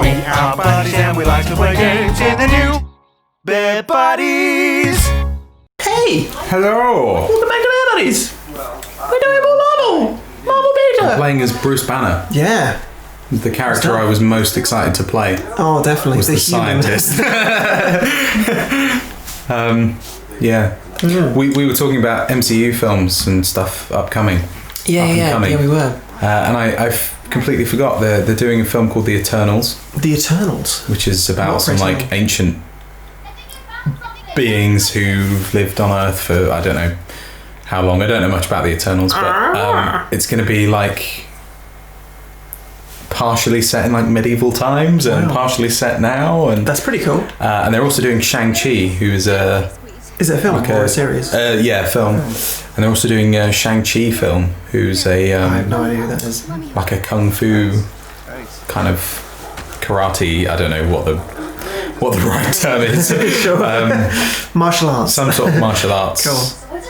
We are buddies and we like to play games in the new Bed Buddies. Hey! Hello! Welcome back to Bed Buddies! We're doing more Marvel Beta! I'm playing as Bruce Banner. Yeah. The character I was most excited to play Oh, definitely. was the scientist. Yeah. We were talking about MCU films and stuff upcoming. Yeah, we were. And I completely forgot they're doing a film called The Eternals. The Eternals? Which is about some like ancient beings who've lived on Earth for I don't know how long. I don't know much about the Eternals, but it's going to be like partially set in like medieval times and partially set now, and that's pretty cool. And they're also doing Shang-Chi, who is a is it a film or a series? Yeah, film. And they're also doing a Shang-Chi film, who's a I have no idea who that is. like a kung fu kind of karate. I don't know what the right term is. Sure. Martial arts. Some sort of martial arts. Cool.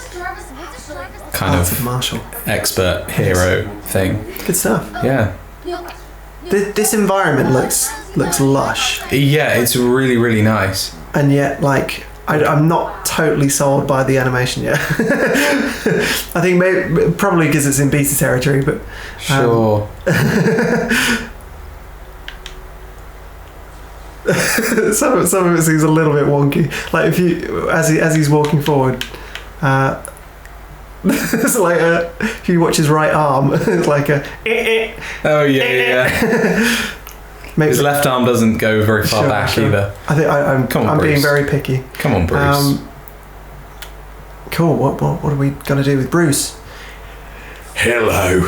Kind of martial expert hero thing. Good stuff. Yeah. This environment looks lush. Yeah, it's really, really nice. And yet, like, I'm not totally sold by the animation yet. I think probably because it's in beta territory, but sure. some of it seems a little bit wonky. Like if you as he's walking forward, it's like if you watch his right arm, it's like a. Oh yeah. Maybe his left arm doesn't go very far back either. I think I'm being very picky. Come on, Bruce. Cool. What are we gonna do with Bruce? Hello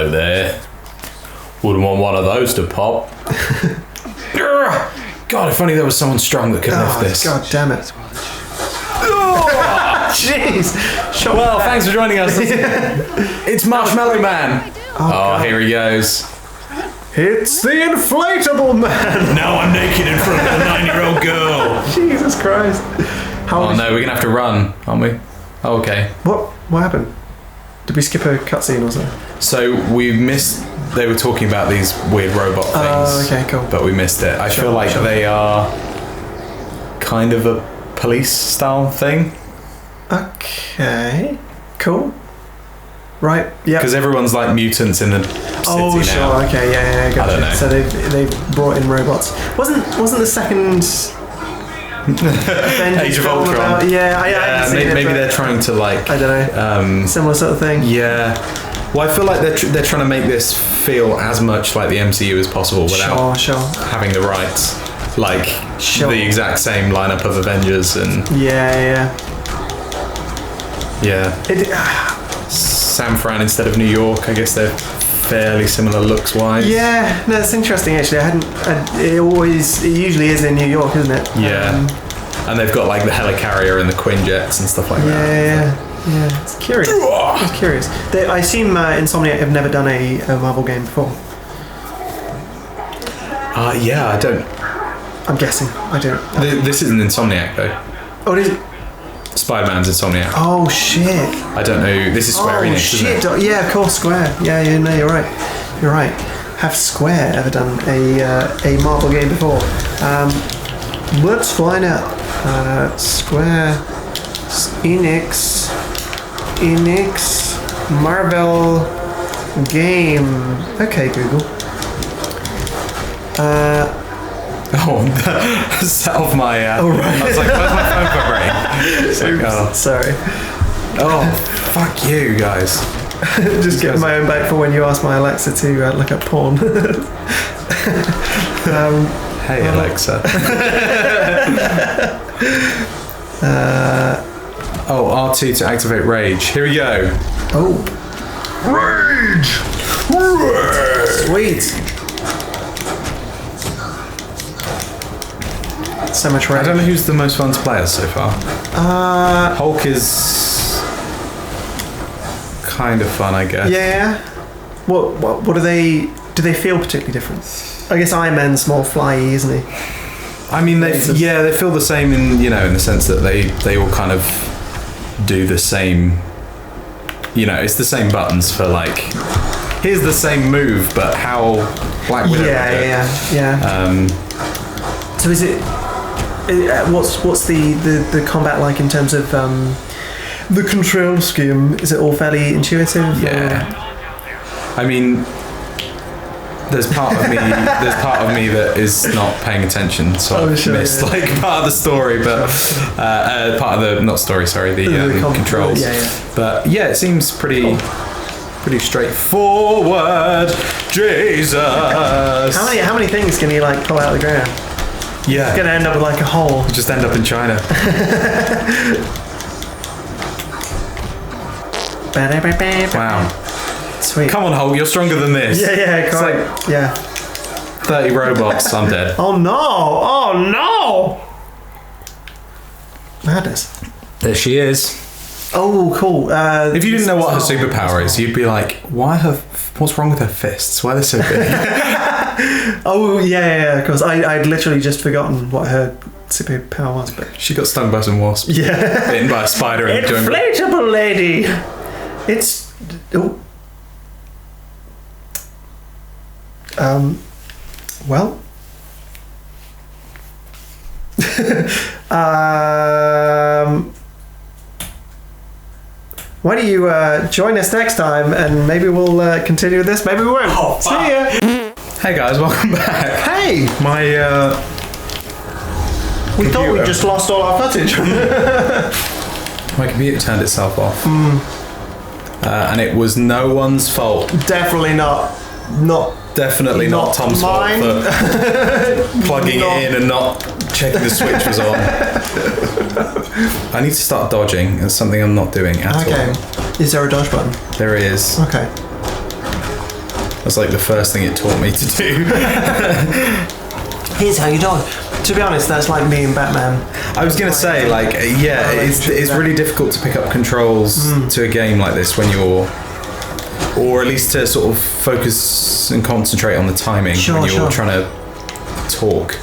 there. Wouldn't want one of those to pop. God, if only there was someone strong that could lift this. God damn it. Jeez. Well, thanks for joining us. It's Marshmallow Man. Oh, here he goes. It's the inflatable man. Now I'm naked in front of a 9-year-old girl. Jesus Christ. No, we're going to have to run, aren't we? Oh, okay. What happened? Did we skip a cutscene or something? So we missed... They were talking about these weird robot things. Oh, okay, cool. But we missed it. I feel like they are kind of a police style thing. Okay. Cool. Right. Yeah. Because everyone's like mutants in the city now. Sure. Okay. Yeah. Gotcha. I don't know. So they've brought in robots. Wasn't the second Age of Ultron? Maybe they're trying to like. I don't know. Similar sort of thing. Yeah. Well, I feel like they're trying to make this feel as much like the MCU as possible without having the rights, like the exact same lineup of Avengers and. Yeah. San Fran instead of New York. I guess they're fairly similar looks wise. Yeah, no, it's interesting actually. It usually is in New York, isn't it? Yeah. And they've got like the helicarrier and the Quinjets and stuff like that. Yeah, it's curious. I assume Insomniac have never done a Marvel game before. Yeah, I don't. I'm guessing. I don't. This isn't Insomniac though. Oh, it is. Spider-Man's Insomniac. Oh shit. I don't know. This is Square Enix, isn't it? Yeah, of course, Square. Yeah, no, you're right. Have Square ever done a Marvel game before? Let's find out. Square Enix Marvel game. Okay, Google. Set off my. Right. I was like, where's my phone vibrating? Sorry. Oh, fuck you guys. Just getting my own back for when you asked my Alexa to look up porn. Hey, Alexa. R2 to activate rage. Here we go. Oh. Rage! Sweet. So much rage. I don't know who's the most fun to play as so far. Hulk is kind of fun, I guess. Yeah. What do they feel particularly different? I guess Iron Man's more flyy, isn't he? I mean, they feel the same in the sense that they all kind of do the same. It's the same buttons for like here's the same move, but how Black Widow. Yeah. So is it? What's the combat like in terms of the control scheme? Is it all fairly intuitive? Yeah. I mean, there's part of me that is not paying attention, so I've missed like part of the story, but part of the the controls. But yeah, it seems pretty straightforward. Jesus. How many things can you like pull out of the ground? Yeah. It's gonna end up with like a hole. Just end up in China. Wow. Sweet. Come on, Hulk, you're stronger than this. Yeah, quite. It's like 30 robots, I'm dead. Oh no! Madness. There she is. Oh, cool. If you didn't know what her superpower is, you'd be like, what's wrong with her fists? Why are they so big? Oh, yeah, because I'd literally just forgotten what her superpower was, but... She got stung by some wasp. Yeah. Bitten by a spider in the jungle. Inflatable lady! It's... Oh. Well... Why don't you join us next time and maybe we'll continue this, maybe we won't. Oh, see ya! Hey guys, welcome back. Hey! We thought we just lost all our footage. My computer turned itself off. And it was no one's fault. Definitely not. Definitely not Tom's mine. fault for plugging it in and not checking the switch was on. I need to start dodging. It's something I'm not doing at all. Okay. Is there a dodge button? There is. Okay. That's like the first thing it taught me to do. Here's how you dodge. To be honest, that's like me and Batman. I was going to say, like, yeah, it's really difficult to pick up controls to a game like this when you're... Or at least to sort of focus and concentrate on the timing when you're trying to talk.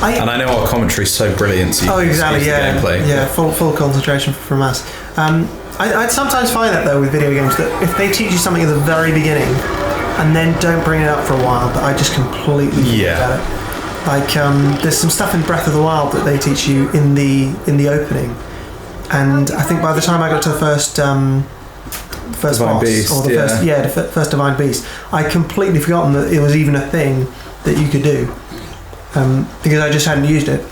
And I know our commentary is so brilliant. So exactly, yeah. Gameplay. Yeah, full concentration from us. I sometimes find that though with video games that if they teach you something at the very beginning and then don't bring it up for a while, that I just completely forget about it. Like there's some stuff in Breath of the Wild that they teach you in the opening, and I think by the time I got to the first Divine boss Beast, or the first Divine Beast, I completely forgotten that it was even a thing that you could do, because I just hadn't used it.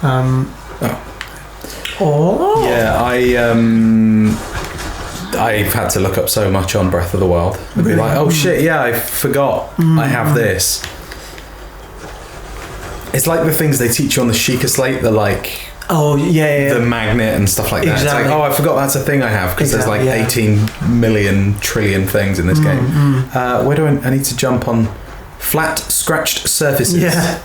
Yeah, I've had to look up so much on Breath of the Wild. I'd be like, oh shit, yeah, I forgot I have this. It's like the things they teach you on the Sheikah Slate, the like... Oh, yeah. The magnet and stuff like that. Exactly. It's like, oh, I forgot that's a thing I have, because there's like 18 million trillion things in this game. Where do I need to jump on flat, scratched surfaces? Yeah.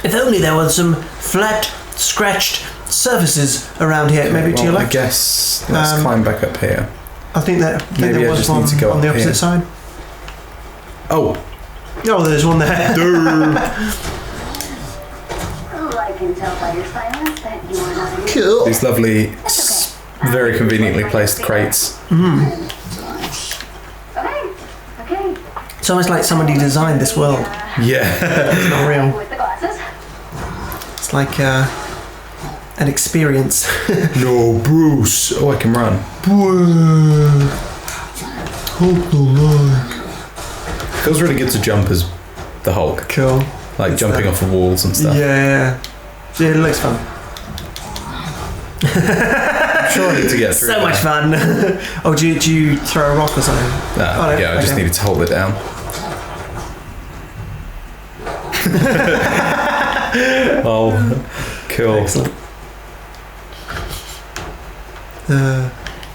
If only there were some flat, scratched surfaces around here. Maybe to your left. I guess let's climb back up here. I think there was one need to go on the up opposite here. side. Oh, there's one there. I can tell by your silence that you are not in Cool. these lovely, very conveniently placed crates. Okay. It's almost like somebody designed this world. Yeah. It's not real. With the glasses. It's like an experience. No, Bruce. Oh, I can run. Feels really good to jump as the Hulk. Cool. Like jumping off of walls and stuff. Yeah, it looks fun. I'm sure I need to get through. So much fun. Oh, do you throw a rock or something? No, yeah, I just needed to hold it down. Oh, cool. Excellent.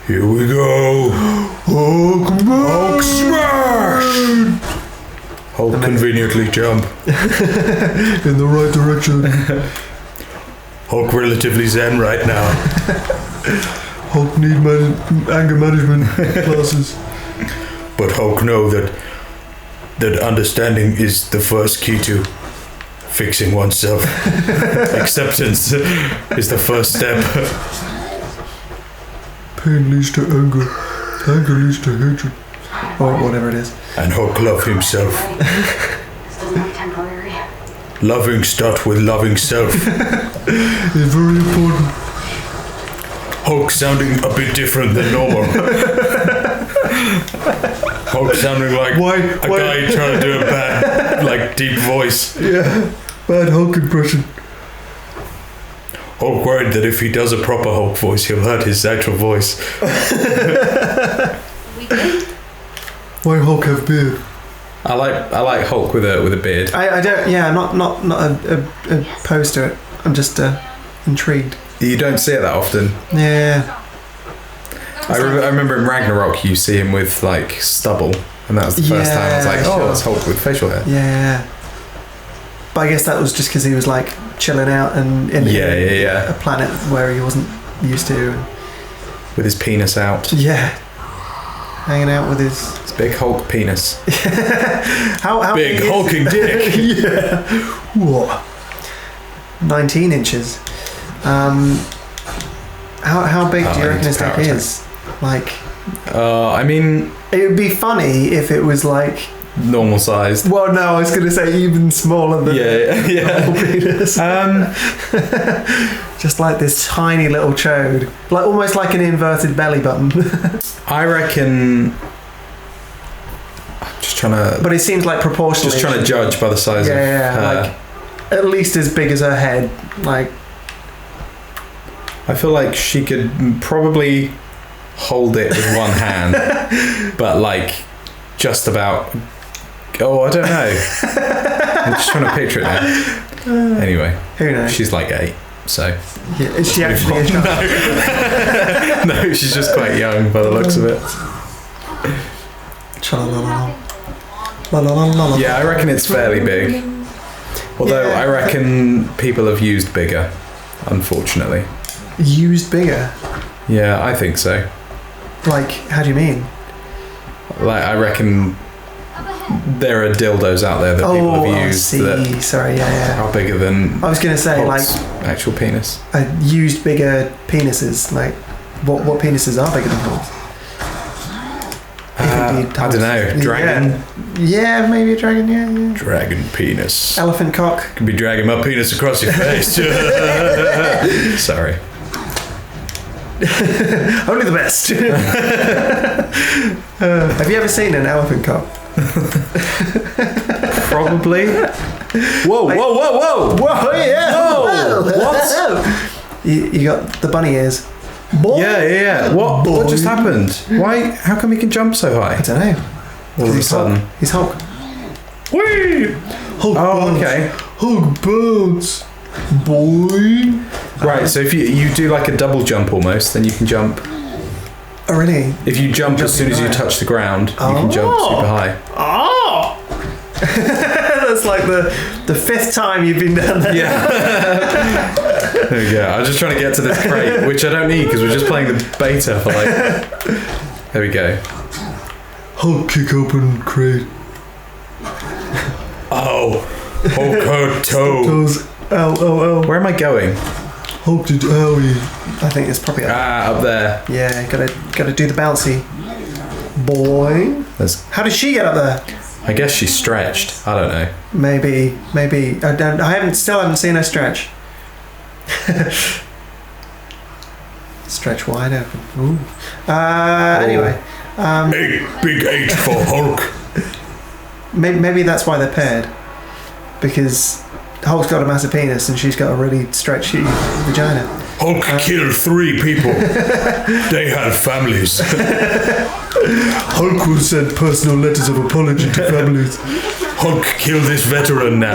Here we go. Hulk smash! Hulk conveniently jump. In the right direction. Hulk relatively zen right now. Hulk need anger management classes. But Hulk know that understanding is the first key to fixing oneself. Acceptance is the first step. Pain leads to anger. Anger leads to hatred. Or whatever it is. And Hulk love himself. This is not temporary. Loving start with loving self. It's very important. Hulk sounding a bit different than normal. Hulk sounding like a guy trying to do a bad, like, deep voice. Yeah, bad Hulk impression. Hulk worried that if he does a proper Hulk voice, he'll hurt his actual voice. Why Hulk have beard? I like Hulk with a beard. I don't. Yeah, not opposed to it. I'm just intrigued. You don't see it that often. Yeah. I remember in Ragnarok you see him with like stubble, and that was the first time I was like, oh, it's Hulk with facial hair. Yeah. But I guess that was just because he was like chilling out and in a planet where he wasn't used to. With his penis out. Yeah. Hanging out with his big Hulk penis. how big hulking dick. Yeah. What? 19 inches. How big do you reckon his dick is? Like. I mean. It would be funny if it was like. Normal sized. Well, no, I was going to say even smaller than normal penis. Just like this tiny little chode, like almost like an inverted belly button. I reckon. I'm just trying to. But it seems like proportionally. Just trying to judge by the size of her. Like at least as big as her head. Like. I feel like she could probably hold it with one hand, but like just about. Oh, I don't know. I'm just trying to picture it now. Anyway, who knows? She's like 8, so. Yeah, is she actually a child? No, she's just quite young by the looks of it. Yeah, I reckon it's fairly big. Although I reckon people have used bigger, unfortunately. Used bigger? Yeah, I think so. Like, how do you mean? Like, I reckon there are dildos out there that people have used. That sorry, yeah. Are bigger than. I was going to say, Hulk's like. Actual penis. Used bigger penises. Like, what penises are bigger than Hulk's? I don't know. Dragon? Yeah, maybe a dragon, yeah. Dragon penis. Elephant cock. Could be dragging my penis across your face. Sorry. Only the best. Have you ever seen an elephant cock? Probably. Whoa, like, whoa, yeah. Whoa. What? You got the bunny ears. Boy. Yeah. What just happened? Why? How come he can jump so high? I don't know. All of a sudden. He's Hulk. Whee! Hulk bounce. Okay. Hulk bounce. Boy. Right, so if you do like a double jump almost, then you can jump. Oh, really? If you jump as soon as you touch the ground, you can jump super high. Oh! That's like the 5th time you've been down there. Yeah. There we go. I was just trying to get to this crate, which I don't need because we're just playing the beta for like. There we go. Hulk kick open crate. Oh. Hulk hurt toe. Toes. Ow. Where am I going? Hulk did owie. I think it's probably up there. Yeah, gotta do the bouncy. Boy. How did she get up there? I guess she stretched. I don't know. Maybe. I still haven't seen her stretch. Stretch wide open. Ooh. Anyway. Big H for Hulk. Maybe that's why they're paired. Because Hulk's got a massive penis and she's got a really stretchy vagina. Hulk killed 3 people. They had families. Hulk will send personal letters of apology to families. Hulk killed this veteran now.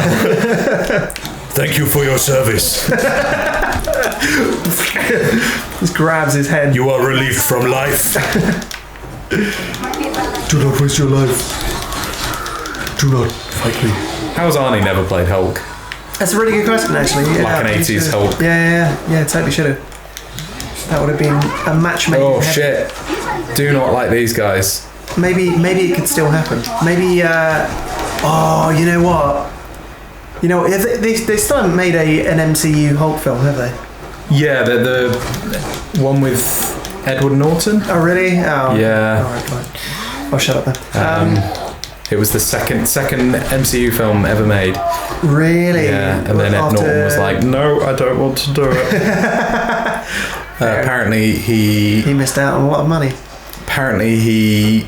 Thank you for your service. Just grabs his head. You are relieved from life. Do not waste your life. Do not fight me. How's Arnie never played Hulk? That's a really good question, actually. Yeah, like an 80s Hulk. Yeah, totally should have. That would have been a match made. Oh shit! Do not like these guys. Maybe it could still happen. Maybe. You know what? They still haven't made an MCU Hulk film, have they? Yeah, the one with Edward Norton. Oh really? Oh yeah. Alright, fine. I'll shut up then. It was the second MCU film ever made. Really? Yeah, and then Ed Norton was like, "No, I don't want to do it." Apparently, he missed out on a lot of money. Apparently, he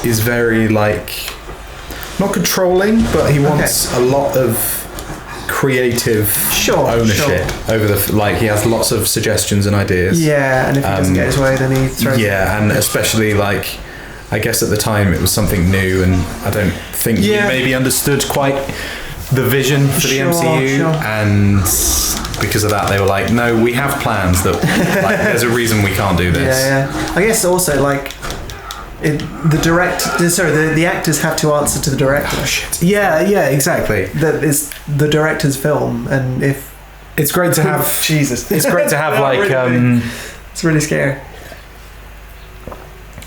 is very not controlling, but he wants a lot of creative ownership over the he has lots of suggestions and ideas. Yeah, and if he doesn't get his way, then he throws. Yeah, and especially I guess at the time it was something new, and I don't think he maybe understood quite the vision for the MCU, and because of that they were like, no, we have plans that there's a reason we can't do this. Yeah. I guess also the actors have to answer to the director. Oh, shit. Yeah, exactly. That is the director's film, and if it's great to have Jesus, it's great to have it's really scary.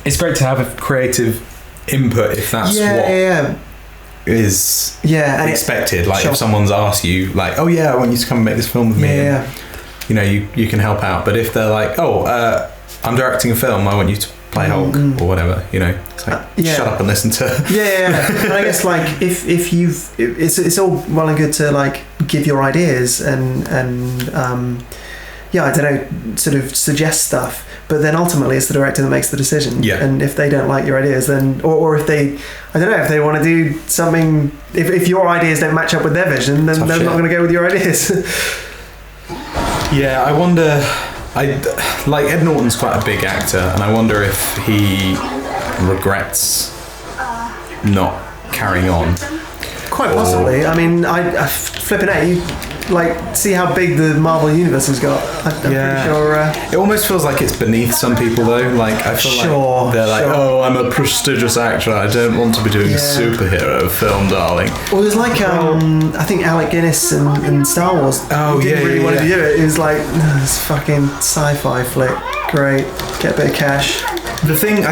It's great to have a creative input if that's is expected. If someone's asked you, oh yeah, I want you to come and make this film with me. Yeah. And, you can help out. But if they're like, I'm directing a film, I want you to play Hulk or whatever, it's shut up and listen to. And I guess if you've, it's all well and good to give your ideas and I don't know, sort of suggest stuff. But then ultimately it's the director that makes the decision. Yeah. And if they don't like your ideas, then, or if they, I don't know, if they want to do something, if your ideas don't match up with their vision, then they're not going to go with your ideas. Yeah, I wonder, Ed Norton's quite a big actor, and I wonder if he regrets not carrying on. Quite possibly. I mean, I flipping out, you see how big the Marvel universe has got. I'm pretty sure. It almost feels like it's beneath some people though. I feel they're oh, I'm a prestigious actor, I don't want to be doing a superhero film, darling. Well, there's I think Alec Guinness in Star Wars. Oh, he didn't really want to do it. It was this fucking sci-fi flick. Great, get a bit of cash. The thing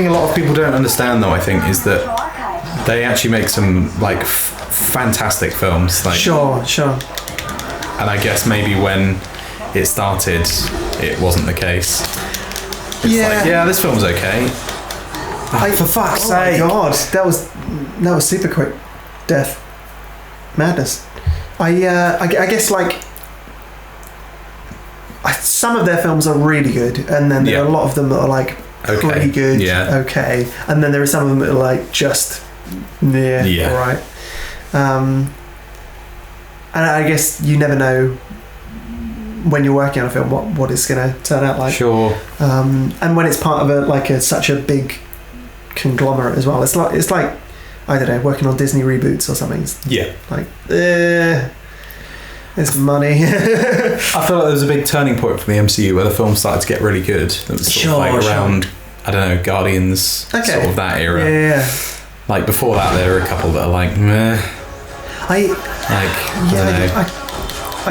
a lot of people don't understand though, I think, is that they actually make some fantastic films. Sure. And I guess maybe when it started, it wasn't the case. It's this film's okay. For fuck's sake! Oh my god, that was super quick death, madness. I guess some of their films are really good, and then there are a lot of them that are pretty good, okay, and then there are some of them that are just all right. And I guess you never know when you're working on a film what it's going to turn out like. Sure. And when it's part of such a big conglomerate as well, it's like I don't know, working on Disney reboots or something. It's it's money. I feel like there was a big turning point for the MCU where the film started to get really good. It was around I don't know, Guardians, sort of that era. Yeah. Before that, there were a couple that are meh. I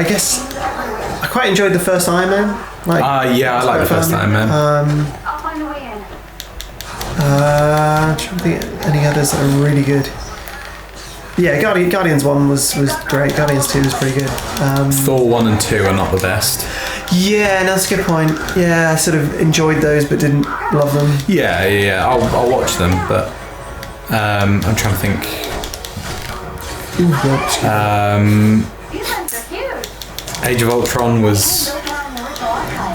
guess I quite enjoyed the first Iron Man. I like the first Iron Man. I'll find a way in. I'm trying to think of any others that are really good. Yeah, Guardians 1 was great. Guardians 2 was pretty good. Thor 1 and 2 are not the best. Yeah, no, that's a good point. Yeah, I sort of enjoyed those but didn't love them. Yeah. I'll watch them, but I'm trying to think. Ooh, Age of Ultron was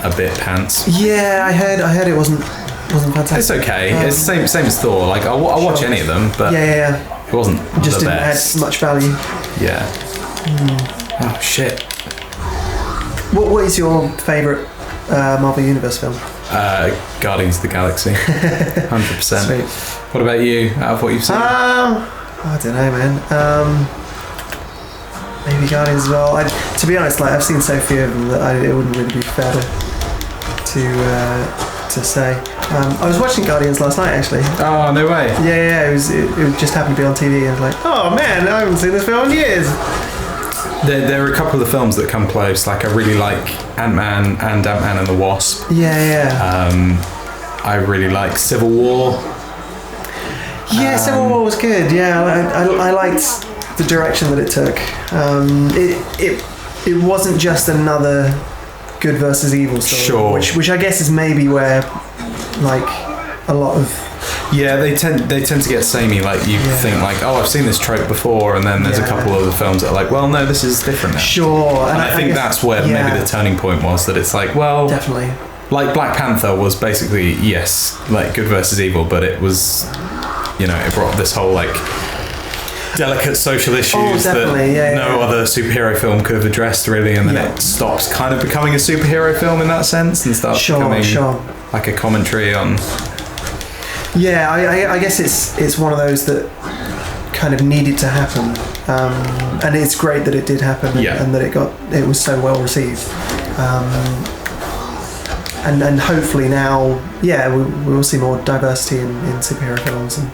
a bit pants. Yeah, I heard it wasn't fantastic. It's okay. It's same as Thor. I'll watch any of them, but it wasn't just the didn't best. add much value. Yeah. Oh shit. What is your favourite Marvel Universe film? Guardians of the Galaxy. 100%. Sweet. What about you? Out of what you've seen? I don't know, man. Maybe Guardians as well. To be honest, I've seen so few of them that it wouldn't really be fair to say. I was watching Guardians last night, actually. Oh, no way. Yeah. It just happened to be on TV, and I was like, oh man, I haven't seen this film in years. There are a couple of films that come close. I really like Ant-Man and Ant-Man and the Wasp. Yeah. I really like Civil War. Yeah, Civil War was good. Yeah, I liked the direction that it took. It wasn't just another good versus evil story, sure. which I guess is maybe where a lot of Yeah, they tend to get samey. Like you think like, oh, I've seen this trope before, and then there's a couple of the films that are like, well, no, this is different now. Sure, and I think that's where maybe the turning point was. That it's like, well, definitely. Like Black Panther was basically like good versus evil, but it was, it brought this whole like delicate social issues that no other superhero film could have addressed really, and then it stops kind of becoming a superhero film in that sense and starts becoming like a commentary on. Yeah, I guess it's one of those that kind of needed to happen, and it's great that it did happen, and that it was so well received, and hopefully now, we will see more diversity in superhero films and.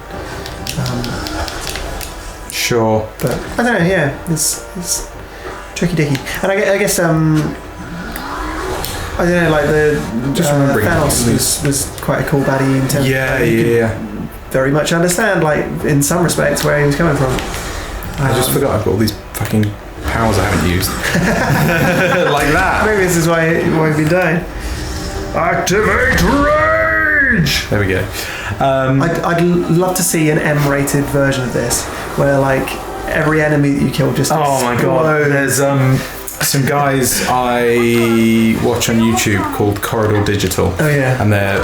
Sure, but I don't know. Yeah, it's tricky dicky, and I guess I don't know. Like Thanos was quite a cool baddie in terms. Yeah. Very much understand, like in some respects, where he was coming from. I just forgot I've got all these fucking powers I haven't used. Like that. Maybe this is why we've been dying. Activate rage. There we go. I'd love to see an M-rated version of this, where like every enemy that you kill just oh my god, there's some guys I watch on YouTube called Corridor Digital. Oh yeah, and they're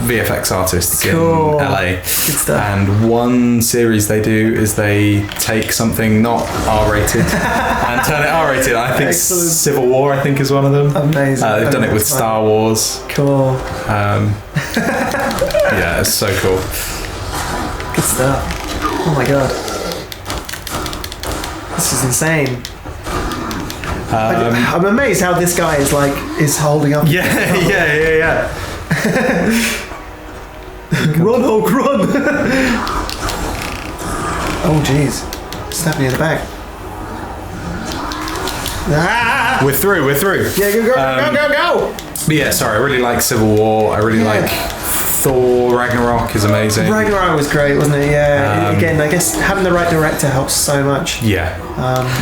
VFX artists in LA. Good stuff. And one series they do is they take something not R-rated and turn it R-rated. I think Civil War, I think, is one of them. Amazing. They've done it with Star Wars. Cool. Yeah, it's so cool. Good stuff. Oh my god. This is insane. I'm amazed how this guy is holding up. Yeah. Run, Hulk, run! Oh jeez. Stab me in the back. Ah! We're through. Yeah, go! But yeah, sorry, I really like Civil War. I really like Thor Ragnarok is amazing. Ragnarok was great, wasn't it? Yeah. Again, I guess having the right director helps so much. Yeah.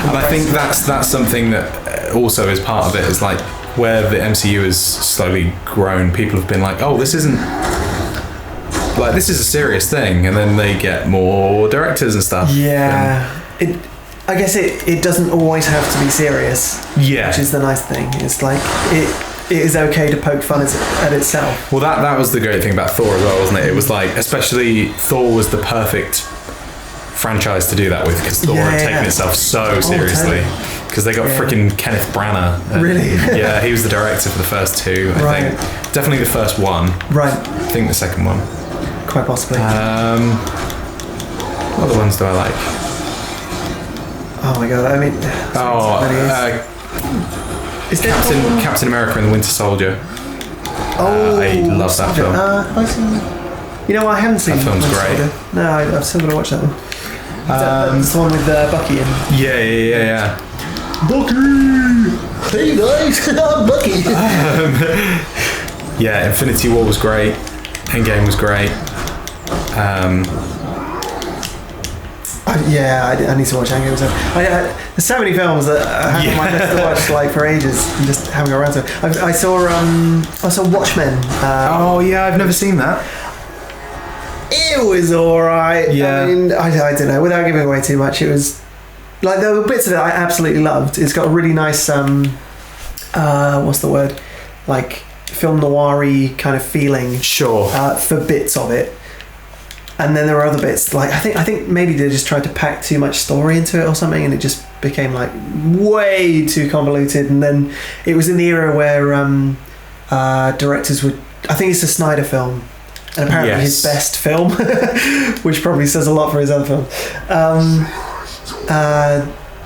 And I think that's something that also is part of it, is like where the MCU has slowly grown, people have been like, oh, this is a serious thing, and then they get more directors and stuff. Yeah. I guess it doesn't always have to be serious. Yeah. Which is the nice thing. It's like it is okay to poke fun at itself. Well, that was the great thing about Thor as well, wasn't it? It was like, especially Thor was the perfect franchise to do that with, because Thor had taken itself so seriously. Because they got freaking Kenneth Branagh. Really? Yeah, he was the director for the first two, I think. Definitely the first one. Right. I think the second one. Quite possibly. What other ones do I like? Oh my god, I mean... Is Captain America and the Winter Soldier. I love that film. Have I seen... You know, I haven't seen that film's great. Soldier. No, I've still got to watch that one. It's the one with Bucky in. Yeah. Bucky! Hey guys, I'm Bucky! Yeah, Infinity War was great. Endgame was great. I need to watch Endgame. There's so many films that I have on my list to watch like for ages and just haven't got around to it. I saw Watchmen. I've never seen that. It was alright. Yeah. I mean, I don't know, without giving away too much, it was like there were bits of it I absolutely loved. It's got a really nice what's the word? Like film noir-y kind of feeling. Sure. For bits of it. And then there were other bits, like I think maybe they just tried to pack too much story into it or something, and it just became like way too convoluted. And then it was in the era where directors would, I think it's a Snyder film, and apparently his best film, which probably says a lot for his other films.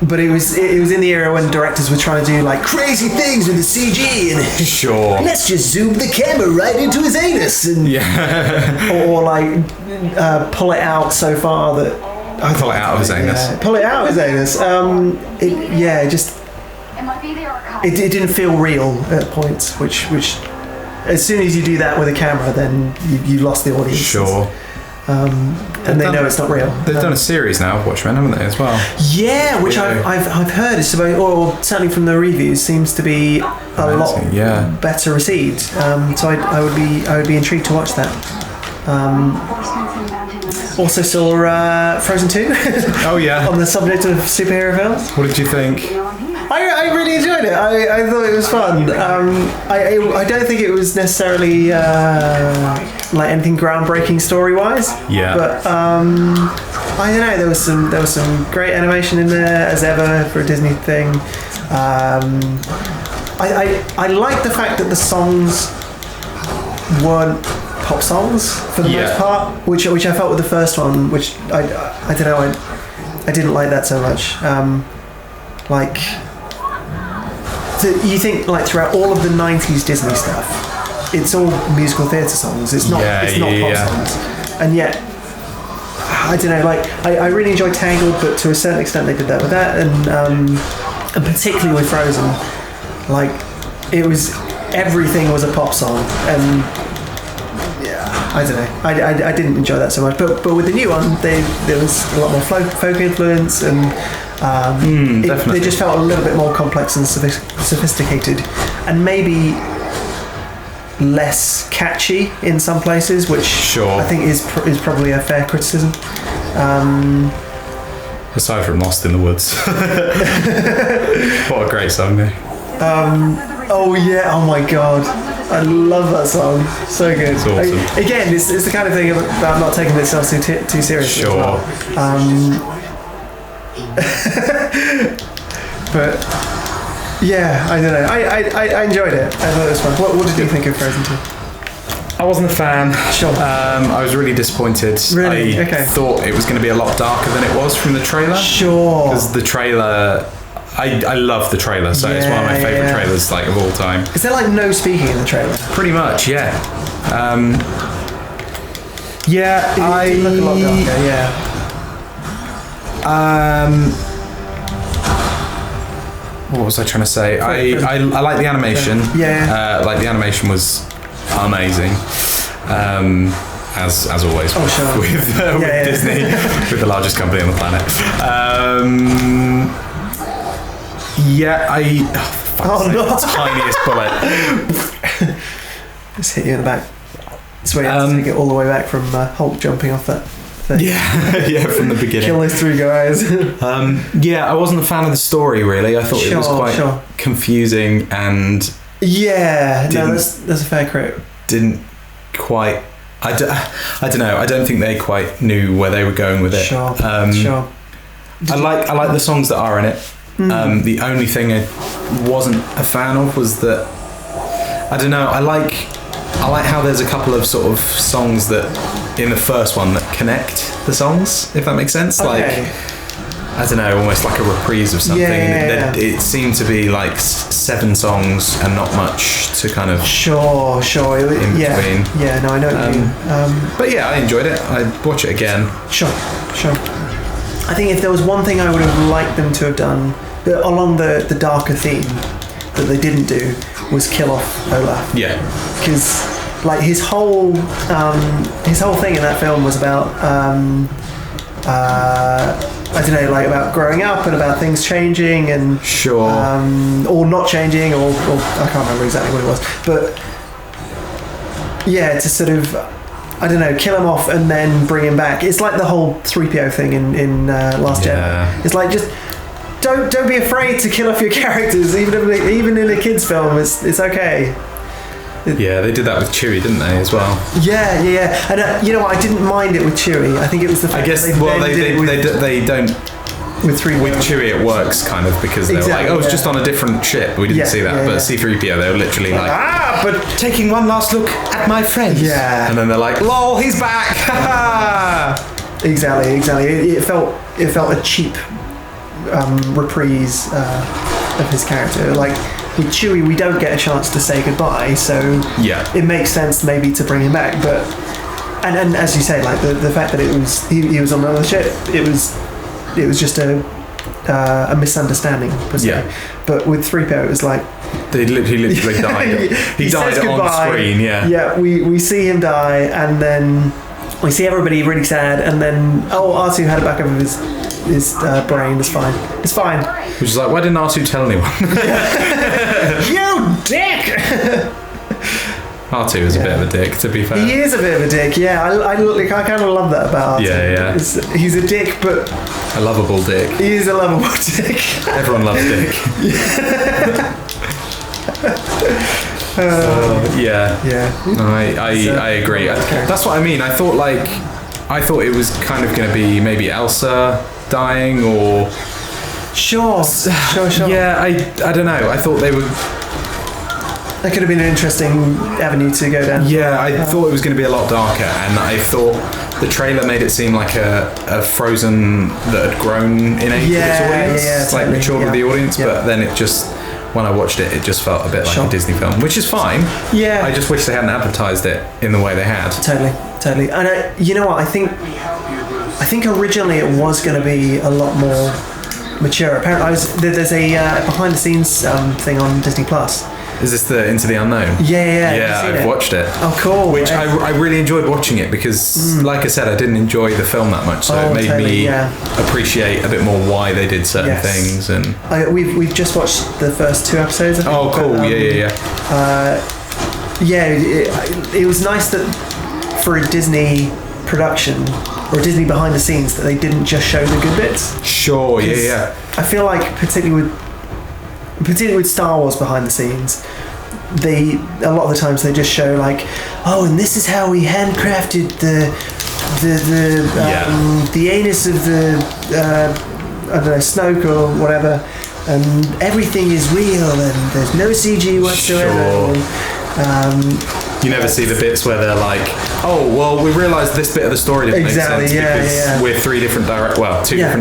But it was in the era when directors were trying to do like crazy things with the CG and sure, let's just zoom the camera right into his anus and or like pull it out so far that pull it out of his anus. Pull it out of his anus. It didn't feel real at points, which as soon as you do that with a camera, then you lost the audience. Sure. And they know it's not real. They've done a series now of Watchmen, haven't they, as well? Yeah, which I've heard is about, or certainly from the reviews, seems to be a lot better received. So I would be intrigued to watch that. Also saw Frozen 2. Oh yeah. On the subject of superhero films. What did you think? I really enjoyed it. I thought it was fun. I don't think it was necessarily like anything groundbreaking story wise. Yeah. But I don't know. There was some great animation in there as ever for a Disney thing. I like the fact that the songs weren't pop songs for the most part, which I felt with the first one, which I don't know. I didn't like that so much. So you think like throughout all of the 90s Disney stuff, it's all musical theatre songs. It's not pop songs. And yet, I don't know, like I really enjoyed Tangled, but to a certain extent they did that with that, and particularly with Frozen, like everything was a pop song, and yeah, I don't know, I didn't enjoy that so much. But with the new one, there was a lot more folk influence, and they just felt a little bit more complex and sophisticated, and maybe less catchy in some places, which I think is probably a fair criticism. Aside from Lost in the Woods. What a great song there. Oh yeah, oh my god, I love that song, so good. It's awesome. Again, it's the kind of thing about not taking itself too seriously. Sure. As well. But yeah, I don't know. I enjoyed it. I thought it was fun. What did you think of Frozen 2? I wasn't a fan. Sure. I was really disappointed. Really? I thought it was going to be a lot darker than it was from the trailer. Sure. Because the trailer, I love the trailer, so it's one of my favourite trailers like of all time. Is there like no speaking in the trailer? Pretty much, yeah. It did look a lot darker, yeah. What was I trying to say? I like the animation. Yeah. Like the animation was amazing. As always with Disney, with the largest company on the planet. Tiniest bullet. Just hit you in the back. That's why you have to take it all the way back from Hulk jumping off that thing. Yeah, from the beginning. Kill those three guys. I wasn't a fan of the story really. I thought it was quite confusing and that's a fair credit. Didn't quite. I don't know. I don't think they quite knew where they were going with it. Sure. I like the songs that are in it. The only thing I wasn't a fan of was that I don't know. I like how there's a couple of sort of songs that in the first one that connect the songs, if that makes sense. Okay. Like I don't know, almost like a reprise of something. It seemed to be like 7 songs and not much to kind of sure in between. Yeah, no, I know what you mean. But yeah, I enjoyed it. I'd watch it again. Sure. I think if there was one thing I would have liked them to have done along the darker theme that they didn't do was kill off Olaf. Yeah. Because like his whole thing in that film was about I don't know, like about growing up and about things changing and or not changing or I can't remember exactly what it was, but yeah, to sort of I don't know, kill him off and then bring him back. It's like the whole 3PO thing in Last Jedi. It's like just don't be afraid to kill off your characters, even in a kids film. It's okay. Yeah, they did that with Chewie, didn't they, as well? Yeah. And you know what? I didn't mind it with Chewie. I think it was the fact they don't. With 3PO. With Chewie, it works kind of because they were like, it's just on a different ship. We didn't see that, but C-3PO, they were literally like, but taking one last look at my friends. Yeah. And then they're like, lol, he's back. Exactly. It felt a cheap reprise of his character. Like with Chewie, we don't get a chance to say goodbye, so it makes sense maybe to bring him back. But and as you say, like the fact that it was he was on another ship, it was just a misunderstanding per se. Yeah. But with 3PO, it was like he literally died. He died on screen. Yeah. We see him die, and then we see everybody really sad, and then R2 had it back over his brain. It's fine. Which is like, why didn't R2 tell anyone? You dick! R2 is a bit of a dick, to be fair. He is a bit of a dick, yeah. I kind of love that about R2. Yeah. He's a dick, but A lovable dick. he is a lovable dick. Everyone loves dick. Yeah. Yeah. I agree. Okay. That's what I mean. I thought it was kind of going to be maybe Elsa dying or Sure. yeah. I don't know. I thought they would. That could have been an interesting avenue to go down. Yeah, I thought it was going to be a lot darker, and I thought the trailer made it seem like a Frozen that had grown in age with its audience, like totally. matured with the audience. Yeah. But then it just, when I watched it, it just felt a bit like Sure. a Disney film, which is fine. Yeah. I just wish they hadn't advertised it in the way they had. Totally. And you know what? I think originally it was going to be a lot more mature. Apparently, there's a behind the scenes thing on Disney Plus. Is this the Into the Unknown? Yeah. Yeah, I've watched it. Oh, cool. Which I really enjoyed watching it because, like I said, I didn't enjoy the film that much, so it made me appreciate a bit more why they did certain things. And we've just watched the first 2 episodes. I think, oh, cool. It was nice that for a Disney production or a Disney behind the scenes that they didn't just show the good bits. Sure. Yeah. I feel like particularly with Star Wars behind the scenes, a lot of the times they just show like, oh, and this is how we handcrafted the anus of the I don't know, Snoke or whatever, and everything is real and there's no CG whatsoever. Sure. You never see the bits where they're like, oh, well, we realised this bit of the story didn't make sense because we're two different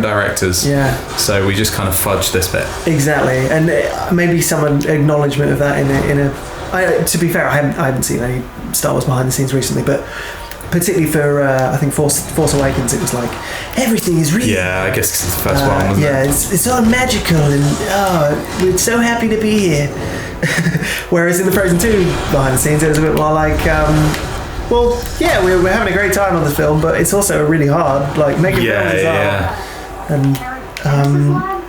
directors. Yeah. So we just kind of fudged this bit. Exactly, and maybe some acknowledgement of that in a. To be fair, I haven't seen any Star Wars behind the scenes recently, but particularly for I think Force Awakens, it was like everything is real. Yeah, I guess it's the first one, wasn't it? It's all magical, and we're so happy to be here. Whereas in the Frozen 2 behind the scenes, it was a bit more like, we're having a great time on the film, but it's also really hard. Like making films is hard. And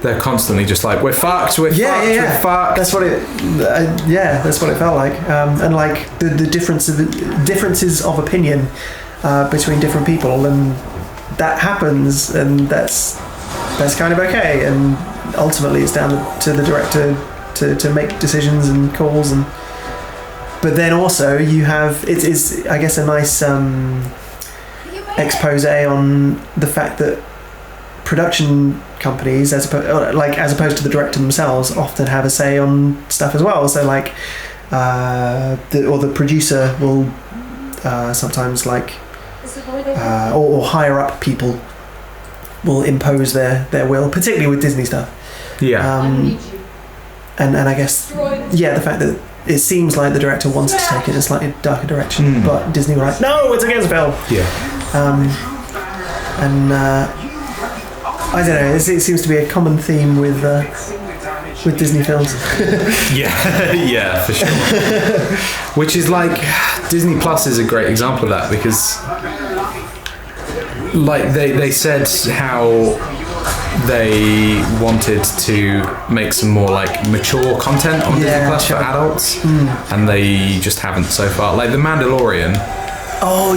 they're constantly just like, we're fucked. We're fucked. That's what it. That's what it felt like. And like the differences of opinion between different people, and that happens, and that's kind of okay. And ultimately, it's down to the director to make decisions and calls, but then also you have it's I guess a nice expose on the fact that production companies as opposed to the director themselves often have a say on stuff as well. So like the producer will sometimes like or higher up people will impose their will, particularly with Disney stuff. And I guess, the fact that it seems like the director wants to take it in a slightly darker direction, but Disney were like, no, it's against film. Yeah. I don't know, it seems to be a common theme with Disney films. yeah, for sure. Which is like, Disney Plus is a great example of that, because like they said how they wanted to make some more like mature content on Disney Plus for adults, and they just haven't so far. Like The Mandalorian,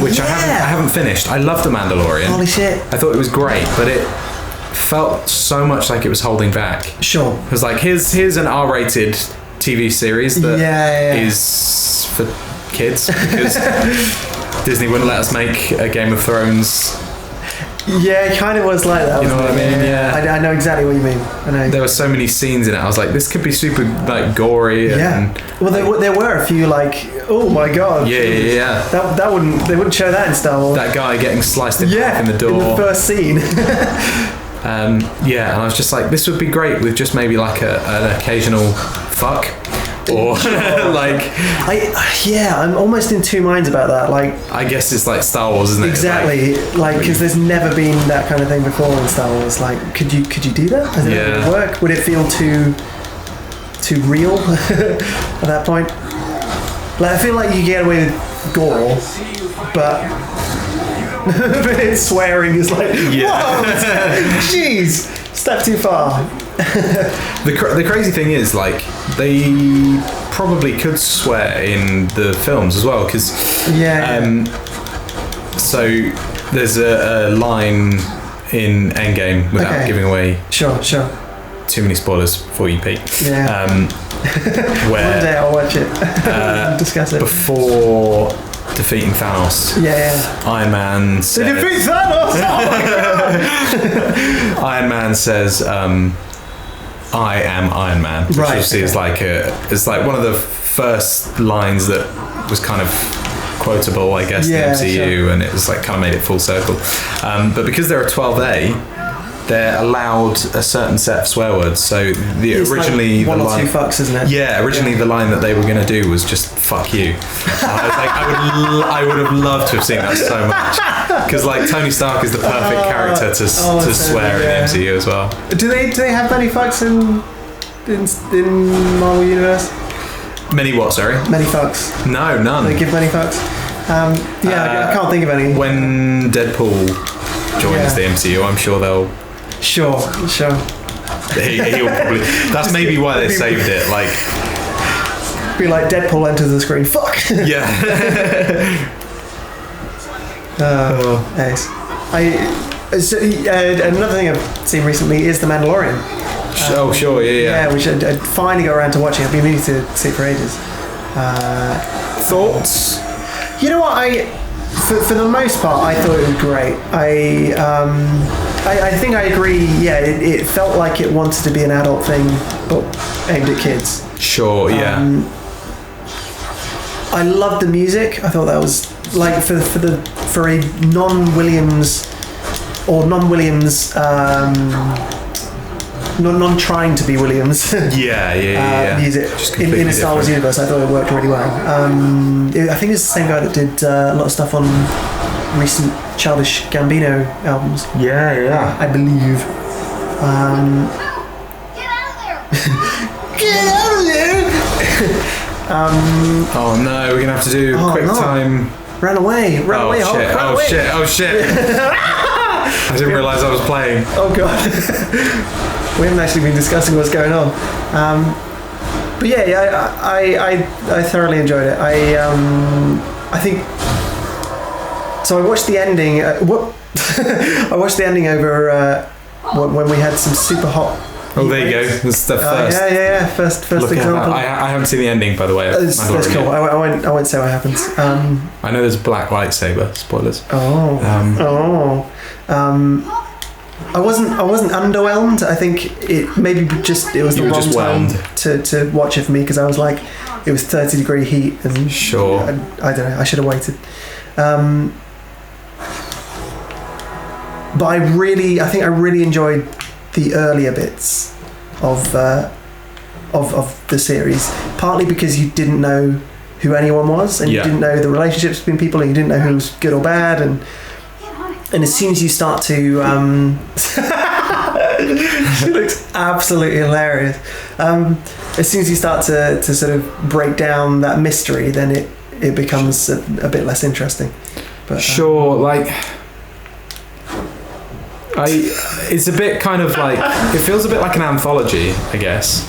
which I haven't finished. I love The Mandalorian. Holy shit! I thought it was great, but it felt so much like it was holding back. Sure. It was like here's an R-rated TV series that is for kids because Disney wouldn't let us make a Game of Thrones. Yeah, it kind of was like that. You know what I mean? Yeah. I know exactly what you mean. I know. There were so many scenes in it. I was like, this could be super like gory. Well, there were a few like, oh my god. Yeah. They wouldn't show that in Star Wars. That guy getting sliced in half in the door. In the first scene. And I was just like, this would be great with just maybe like an occasional fuck. Or like I'm almost in two minds about that. Like, I guess it's like Star Wars, isn't it? Exactly. Like because there's never been that kind of thing before in Star Wars. Like, could you do that? Would it work? Would it feel too real at that point? Like, I feel like you get away with gore, but swearing is like, whoa, jeez, step too far. The crazy thing is, like, they probably could swear in the films as well, because so there's a line in Endgame without giving away sure too many spoilers for you, Pete. Yeah. Where one day I'll watch it. Discuss it before defeating Thanos. Iron Man says, to defeat Thanos. Oh my God. Iron Man says, "I am Iron Man," which obviously is like one of the first lines that was kind of quotable, I guess, in the MCU, and it was like kind of made it full circle. But because they're a 12A, they're allowed a certain set of swear words. So originally like one the or line, two fucks, isn't it? Yeah, originally the line that they were going to do was just "fuck you." I was like, I would have loved to have seen that so much, because like Tony Stark is the perfect character to swear in the MCU as well. Do they have many fucks in Marvel Universe? Many what? Sorry. Many fucks. No, none. They give many fucks. I can't think of any. When Deadpool joins the MCU, I'm sure they'll. Sure. He'll probably. That's maybe why they saved it. Like, be like Deadpool enters the screen. Fuck. Yeah. Nice. Another thing I've seen recently is The Mandalorian. Sure, yeah. Yeah, which I finally got around to watching. I've been meaning to see it for ages. Thoughts? You know what? For the most part, I thought it was great. I think I agree. Yeah, it felt like it wanted to be an adult thing, but aimed at kids. Sure, yeah. I loved the music. I thought that was like for a non-Williams non-trying to be Williams. Music in a Star Wars universe. I thought it worked really well. I think it's the same guy that did a lot of stuff on recent Childish Gambino albums. Yeah. I believe. Get out of there! Oh no, we're gonna have to do quick time. Run away! Oh shit! I didn't realise I was playing. Oh god. We haven't actually been discussing what's going on. But I thoroughly enjoyed it. I think. So I watched the ending. I watched the ending over when we had some super hot. Oh, there you go. That's the first. First example. I haven't seen the ending, by the way. That's cool. I won't say what happens. I know there's a black lightsaber. Spoilers. I wasn't underwhelmed. I think it was the wrong time to watch it for me, because I was like, it was 30-degree heat and sure. I don't know. I should have waited. But I think I really enjoyed the earlier bits of the series, partly because you didn't know who anyone was, and you didn't know the relationships between people, and you didn't know who was good or bad, and as soon as you start to she looks absolutely hilarious. As soon as you start to sort of break down that mystery, then it becomes a bit less interesting. But sure, like it's a bit kind of like, it feels a bit like an anthology, I guess,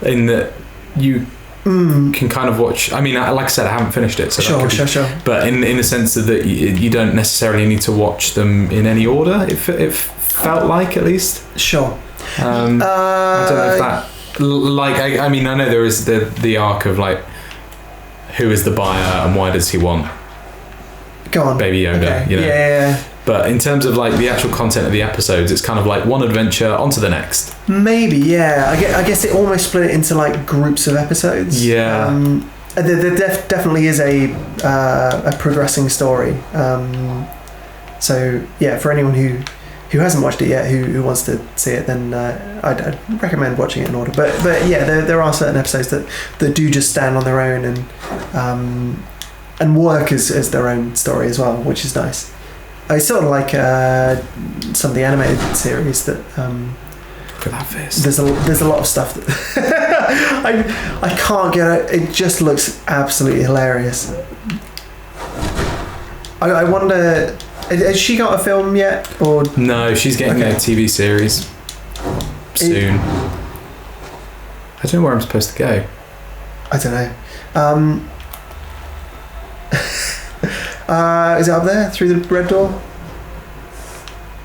in that you can kind of watch. I mean, like I said, I haven't finished it, so sure. But in the sense that you don't necessarily need to watch them in any order. It felt like, at least. Sure. I don't know if that. Like, I mean, I know there is the arc of like, who is the buyer and why does he want? Go on. Baby Yoda. Okay. You know? Yeah. But in terms of like the actual content of the episodes, it's kind of like one adventure onto the next. Maybe, yeah. I guess it almost split it into like groups of episodes. Yeah. There definitely is a progressing story. So yeah, for anyone who hasn't watched it yet, who wants to see it, then I'd recommend watching it in order. But yeah, there are certain episodes that do just stand on their own and work as their own story as well, which is nice. I sort of like some of the animated series that. Look at that face. There's a lot of stuff that I can't get it. It just looks absolutely hilarious. I wonder, has she got a film yet, or no? She's getting a TV series soon. I don't know where I'm supposed to go. I don't know. Is it up there through the red door?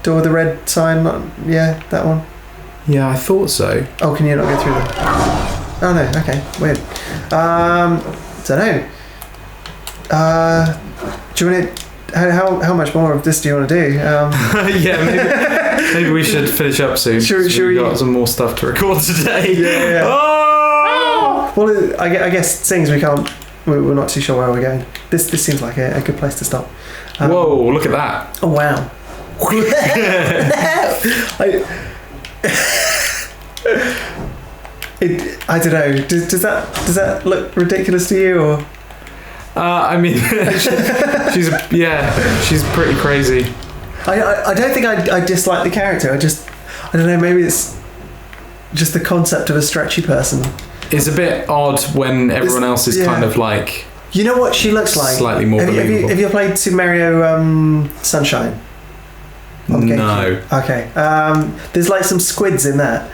Door with the red sign? Yeah, that one. Yeah, I thought so. Oh, can you not go through them? Oh no. Okay, weird. Don't know. Do you want to? How much more of this do you want to do? Yeah, maybe we should finish up soon. Should we got some more stuff to record today. Yeah. Oh! Well, I guess seeing as we're not too sure where we're going. This seems like a good place to stop. Whoa! Look at that. Oh wow. I don't know. Does that look ridiculous to you, or? I mean, she's pretty crazy. I don't think I dislike the character. I don't know. Maybe it's just the concept of a stretchy person. It's a bit odd when everyone else is kind of like. You know what she looks like? Slightly more believable. Have you played Super Mario Sunshine? No. Okay. There's like some squids in that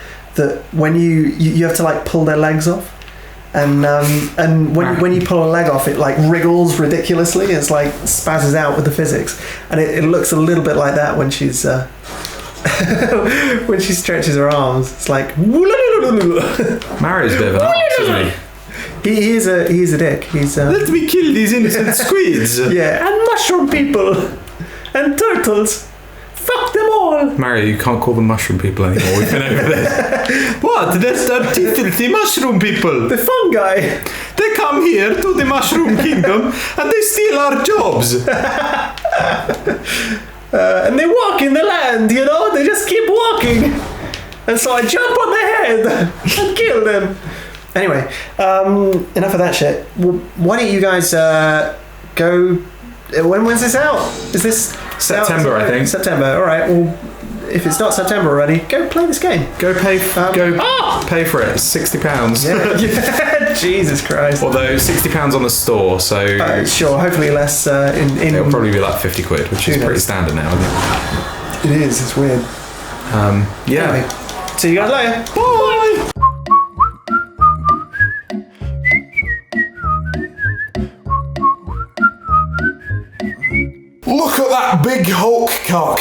when you have to like pull their legs off, and when you pull a leg off, it like wriggles ridiculously. It's like spazzes out with the physics, and it looks a little bit like that when she's when she stretches her arms. It's like Mario's a bit of an ass, isn't he? He's a dick. He's Let me kill these innocent squids. Yeah, and mushroom people and turtles. Fuck them all. Mario, you can't call them mushroom people anymore. We've been over this. What? That's dirty, filthy mushroom people. The fungi. They come here to the mushroom kingdom and they steal our jobs. And they walk in the land, you know? They just keep walking. And so I jump on their head and kill them. Anyway, enough of that shit. Well, why don't you guys go... When's this out? Is this... September, I think. September, alright. Well, if it's not September already, go play this game. Go pay for it. It's £60. Yeah. Jesus Christ. Although £60 on the store, so... sure, hopefully less in... It'll probably be like 50 quid, which is pretty standard now, isn't it? It is, it's weird. Yeah. Anyway, see you guys later. Bye! Look at that big Hulk cock.